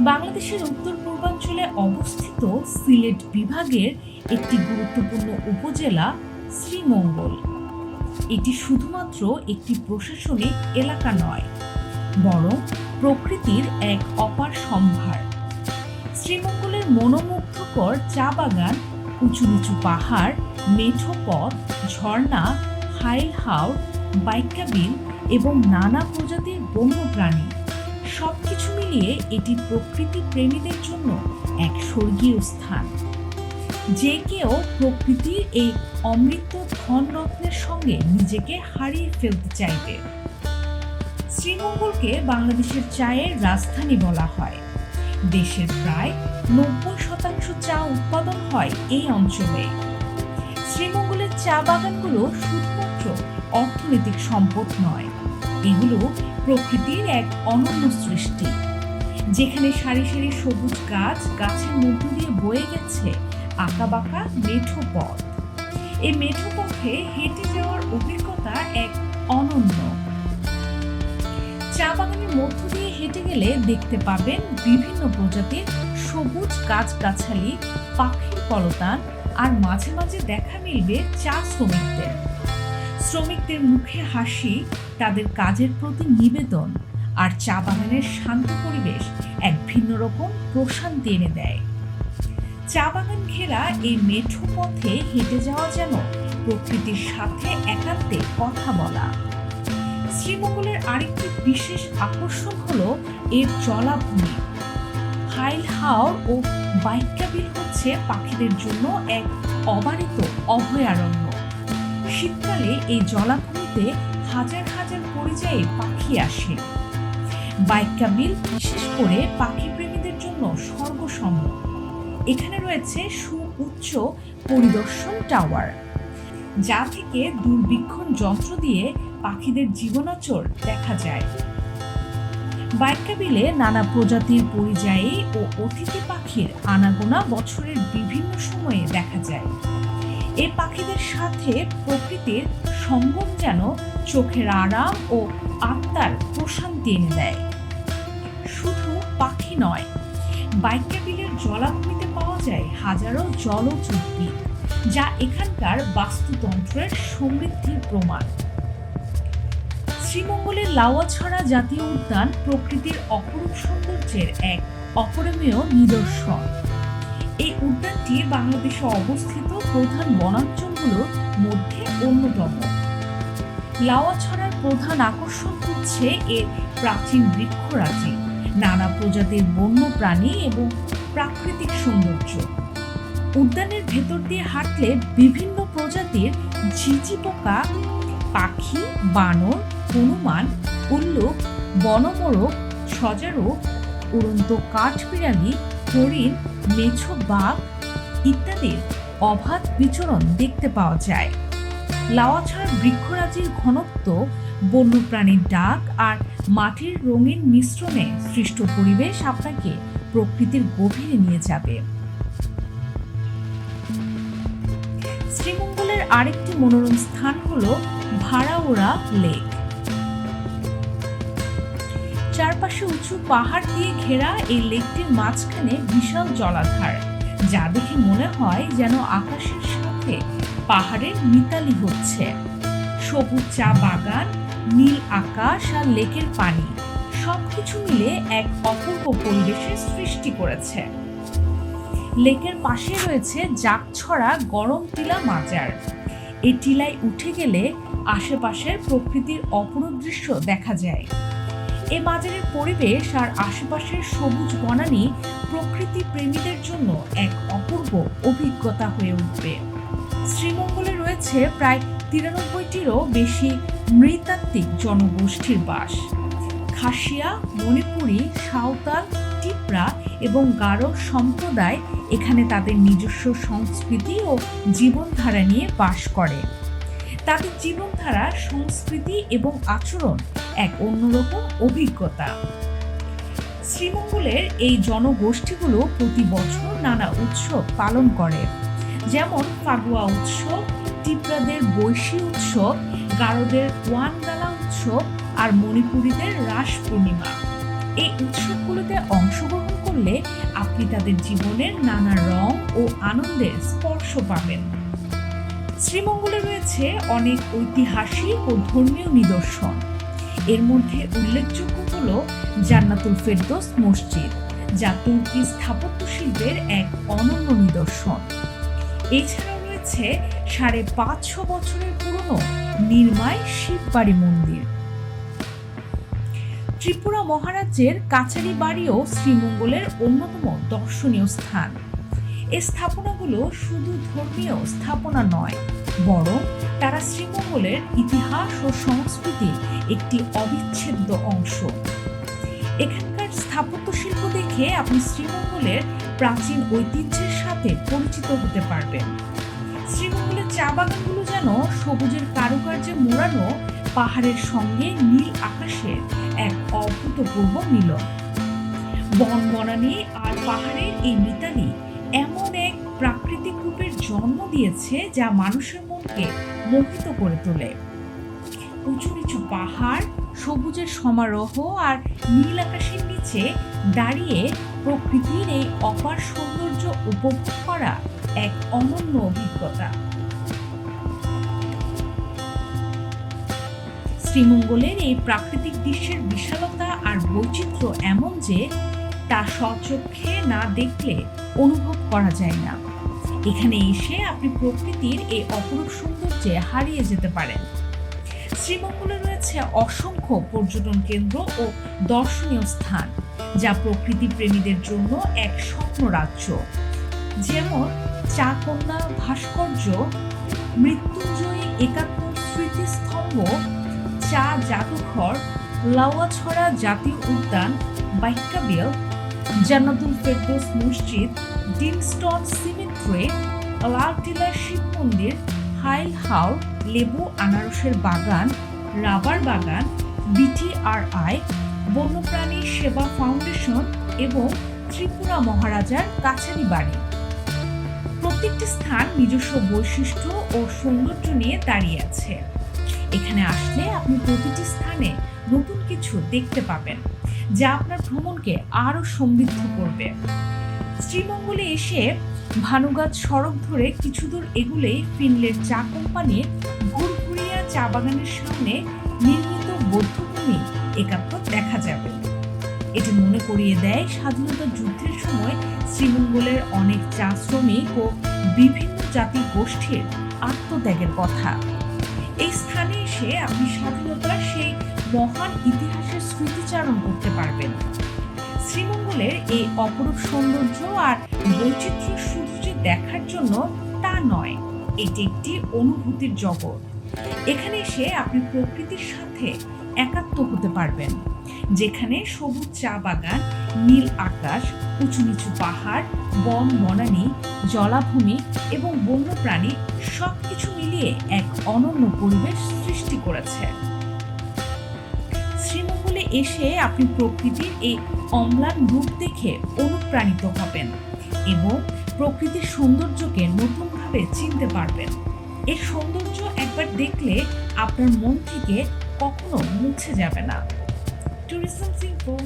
বাংলাদেশের উত্তর পূর্বাঞ্চলে অবস্থিত সিলেট বিভাগের একটি গুরুত্বপূর্ণ উপজেলা শ্রীমঙ্গল। এটি শুধুমাত্র একটি প্রশাসনিক এলাকা নয়, বরং প্রকৃতির এক অপার সম্ভার। শ্রীমঙ্গলের মনোমুগ্ধকর চা বাগান, উঁচু নিচু পাহাড়, মেঠো পথ, ঝর্ণা, হাইল হাওর, বাইক্কা বিল এবং নানা প্রজাতির বন্যপ্রাণী সবকিছু মিলিয়ে এটি প্রকৃতি প্রেমীদের জন্য এক স্বর্গীয় স্থান। যে কেউ প্রকৃতির এই অমৃত ধনরত্নের সঙ্গে নিজেকে হারিয়ে ফেলতে চাইবে। শ্রীমঙ্গলকে বাংলাদেশের চায়ের রাজধানী বলা হয়। দেশের প্রায় 90% চা উৎপাদন হয় এই অঞ্চলে। শ্রীমঙ্গলের চা বাগানগুলো শুধুমাত্র অর্থনৈতিক সম্পদ নয়, এগুলো প্রকৃতির এক অনন্য সৃষ্টি, যেখানে সারি সারি সবুজ গাছ, গাছের মধ্য দিয়ে বয়ে গেছে আঁকাবাঁকা মেঠো পথ। এই মেঠো পথে হেঁটে যাওয়ার অভিজ্ঞতা এক অনন্য। চা বাগানের মধ্য দিয়ে হেঁটে গেলে দেখতে পাবেন বিভিন্ন প্রজাতির সবুজ গাছগাছালি, পাখির কলতান, আর মাঝে মাঝে দেখা মিলবে চা শ্রমিকদের মুখে হাসি, তাদের কাজের প্রতি নিবেদন, আর চা বাগানের শান্ত পরিবেশ এক ভিন্ন রকম প্রশান্তি এনে দেয়। চা বাগান ঘেরা এই মেঠো পথে হেঁটে যাওয়া যেন প্রকৃতির সাথে একান্তে কথা বলা। শ্রীমঙ্গলের আরেকটি বিশেষ আকর্ষণ হলো এর জলাভূমি। হাইল হাওর ও বাইক্কা বিল হচ্ছে পাখিদের জন্য এক অবারিত অভয়ারণ্য। শীতকালে এই জলাভূমিতে হাজার হাজার পরিযায়ী পাখি আসে। বাইক্কা বিল বিশেষ করে পাখি প্রেমীদের জন্য স্বর্গসম। এখানে রয়েছে সুউচ্চ পরিদর্শন টাওয়ার, যা থেকে দূরবীক্ষণ যন্ত্র দিয়ে পাখিদের জীবনাচর দেখা যায়। বাইক্কা বিলে নানা প্রজাতির পরিযায়ী ও অতিথি পাখির আনাগোনা বছরের বিভিন্ন সময়ে দেখা যায়। এই পাখিদের সাথে প্রকৃতির সঙ্গম যেন চোখের আরাম ও আত্মার প্রশান্তি এনে দেয়। শুধু পাখি নয়, বাইক্কা বিলের জলাভূমিতে পাওয়া যায় হাজারো জলজ উদ্ভিদ, যা এখানকার বাস্তুতন্ত্রের সমৃদ্ধির প্রমাণ। শ্রীমঙ্গলের লাউয়াছড়া জাতীয় উদ্যান প্রকৃতির অপরূপ সৌন্দর্যের এক অপরিমেয় নিদর্শন। এই উদ্যানটি বাংলাদেশে অবস্থিত প্রধান বনাঞ্চলগুলোর মধ্যে অন্যতম। লাউয়াছড়ার প্রধান আকর্ষণ হচ্ছে এর প্রাচীন বৃক্ষরাজি, নানা প্রজাতির বন্য প্রাণী এবং প্রাকৃতিক সৌন্দর্য। উদ্যানের ভেতর দিয়ে হাঁটলে বিভিন্ন প্রজাতির ঝিঁঝি পোকা, পাখি, বানর, হনুমান, উল্লুক, বনমোরগ, সজারু, উড়ন্ত কাঠবিড়ালি, হরিণ, মেছো বাঘ ইত্যাদির অবাধ বিচরণ দেখতে পাওয়া যায়। লাউয়াছড়ার বৃক্ষরাজির ঘনত্ব, বন্যপ্রাণীর ডাক আর মাটির রঙিন মিশ্রণে সৃষ্ট পরিবেশ আপনাকে প্রকৃতির গভীরে নিয়ে যাবে। শ্রীমঙ্গলের আরেকটি মনোরম স্থান হলো ভাড়াওড়া লেক। চারপাশে উঁচু পাহাড় দিয়ে ঘেরা এই লেকটির মাঝখানে বিশাল জলাধার, যা দেখে মনে হয় যেন আকাশের সাথে পাহাড়ের মিতালি হচ্ছে। সবুজ চা বাগান, নীল আকাশ আর লেকের পানি সবকিছু মিলে এক অপূর্ব পরিবেশের সৃষ্টি করেছে। লেকের পাশে রয়েছে জাগছড়া গরম টিলা মাজার। এই টিলায় উঠে গেলে আশেপাশের প্রকৃতির অপরূপ দৃশ্য দেখা যায়। এই মাজারের পরিবেশ আর আশেপাশের সবুজ বনানী প্রকৃতি প্রেমীদের জন্য এক অপূর্ব অভিজ্ঞতা হয়ে উঠবে। শ্রীমঙ্গলে রয়েছে প্রায় 93টিরও বেশি নৃতাত্ত্বিক জনগোষ্ঠীর বাস। খাসিয়া, মণিপুরী, সাঁওতাল, টিপরা এবং গারো সম্প্রদায় এখানে তাদের নিজস্ব সংস্কৃতি ও জীবনধারা নিয়ে বাস করে। তাদের জীবনধারা, সংস্কৃতি এবং আচরণ এক অন্যরকম অভিজ্ঞতা। শ্রীমঙ্গলের এই জনগোষ্ঠীগুলো প্রতি বছর নানা উৎসব পালন করে, যেমন ফাগুয়া উৎসব, টিপরাদের বৈশী উৎসব, গারোদের ওয়ানগালা উৎসব আর মণিপুরীদের রাস পূর্ণিমা। এই উৎসবগুলোতে অংশগ্রহণ করলে আপনি তাদের জীবনের নানা রং ও আনন্দের স্পর্শ পাবেন। শ্রীমঙ্গলে রয়েছে অনেক ঐতিহাসিক ও ধর্মীয় নিদর্শন। এর মধ্যে উল্লেখযোগ্য হল জান্নাতুল ফেরদৌস মসজিদ, যা তুর্কি স্থাপত্য শিল্পের এক অনন্য নিদর্শন। এছাড়াও রয়েছে ৫৫০ বছরের পুরনো নির্মাই শিববাড়ি মন্দির। ত্রিপুরা মহারাজ্যের কাছারি বাড়িও শ্রীমঙ্গলের অন্যতম দর্শনীয় স্থান। এই স্থাপনাগুলো শুধু ধর্মীয় স্থাপনা নয়, বরং তারা শ্রীমঙ্গলের ইতিহাস ও সংস্কৃতির একটি অবিচ্ছেদ্য অংশ। এখানকার স্থাপত্য শিল্প দেখে আপনি শ্রীমঙ্গলের প্রাচীন ঐতিহ্যের সাথে পরিচিত হতে পারবেন। শ্রীমঙ্গলের চা বাগানগুলো যেন সবুজের কারুকার্যে মোড়ানো পাহাড়ের সঙ্গে নীল আকাশের এক অভূতপূর্ব মিলন। বনবনানী আর পাহাড়ের এই মিতালি এমন এক প্রাকৃতিক রূপের জন্ম দিয়েছে যা মানুষের মনকে মোহিত করে তোলে। উঁচু নিচু পাহাড়, সবুজের সমারোহ আর নীল আকাশের নিচে দাঁড়িয়ে প্রকৃতির এই অপার সৌন্দর্য উপভোগ করা এক অনন্য অভিজ্ঞতা। শ্রীমঙ্গলের এই প্রাকৃতিক দৃশ্যের বিশালতা আর বৈচিত্র্য এমন যে তা স্বচক্ষে না দেখলে অনুভব করা যায় না। এখানে এসে আপনি প্রকৃতির এই অপরূপ সৌন্দর্যে হারিয়ে যেতে পারেন। শ্রীমঙ্গলে রয়েছে অসংখ্য পর্যটন কেন্দ্র ও দর্শনীয় স্থান, যা প্রকৃতি প্রেমীদের জন্য এক স্বপ্ন রাজ্য। যেমন চাকন্যা ভাস্কর্য, মৃত্যুঞ্জয়ী ৭১ স্মৃতিস্তম্ভ, চা জাদুঘর, লাউয়াছড়া জাতীয় উদ্যান, বাইক্কাবিল, জান্নাতুল ফেরদৌস মসজিদ, ডিনস্টন সিমেট্রি, লালটিলা শিব মন্দির, হাইল হাওর, লেবু আনারসের বাগান, রাবার বাগান, বিটিআরআই, বন্যপ্রাণী সেবা ফাউন্ডেশন এবং ত্রিপুরা মহারাজার কাছারি বাড়ি। প্রত্যেকটি স্থান নিজস্ব বৈশিষ্ট্য ও সৌন্দর্য নিয়ে দাঁড়িয়ে আছে। এখানে আসলে আপনি প্রতিটি স্থানে নতুন কিছু দেখতে পাবেন, যা আপনার ভ্রমণকে আরো সমৃদ্ধ করবে। শ্রীমঙ্গলে এসে ভানুগাছ সড়ক ধরে কিছু দূর এগুলেই ফিনল্যান্ড চা কোম্পানির ঘুরঘুরিয়া চা বাগানের সামনে নির্মিত বৌদ্ধভূমি ৭১ দেখা যাবে। এটি মনে করিয়ে দেয় স্বাধীনতা যুদ্ধের সময় শ্রীমঙ্গলের অনেক চা শ্রমিক ও বিভিন্ন জাতি গোষ্ঠীর আত্মত্যাগের কথা। এই স্থানে এসে আপনি স্বাধীনতার সেই মহান ইতিহাসের স্মৃতিচারণ করতে পারবেন। শ্রীমঙ্গলের এই অপরূপ সৌন্দর্য আর বৈচিত্র্য শুধু যে দেখার জন্য তা নয়, এটি একটি অনুভূতির জগৎ। এখানে এসে আপনি প্রকৃতির সাথে একাত্ম হতে পারবেন, যেখানে সবুজ চা বাগান, নীল আকাশ, উঁচু নিচু পাহাড়, বন বনানী, জলাভূমি এবং বন্যপ্রাণী সবকিছু মিলিয়ে এক অনন্য পরিবেশ সৃষ্টি করেছে। শ্রীমঙ্গলে এসে আপনি প্রকৃতির এই অম্লান রূপ দেখে অনুপ্রাণিত হবেন এবং প্রকৃতির সৌন্দর্যকে নতুনভাবে চিনতে পারবেন। এই সৌন্দর্য একবার দেখলে আপনার মন থেকে কখনো মুছে যাবে না। Tourism simple.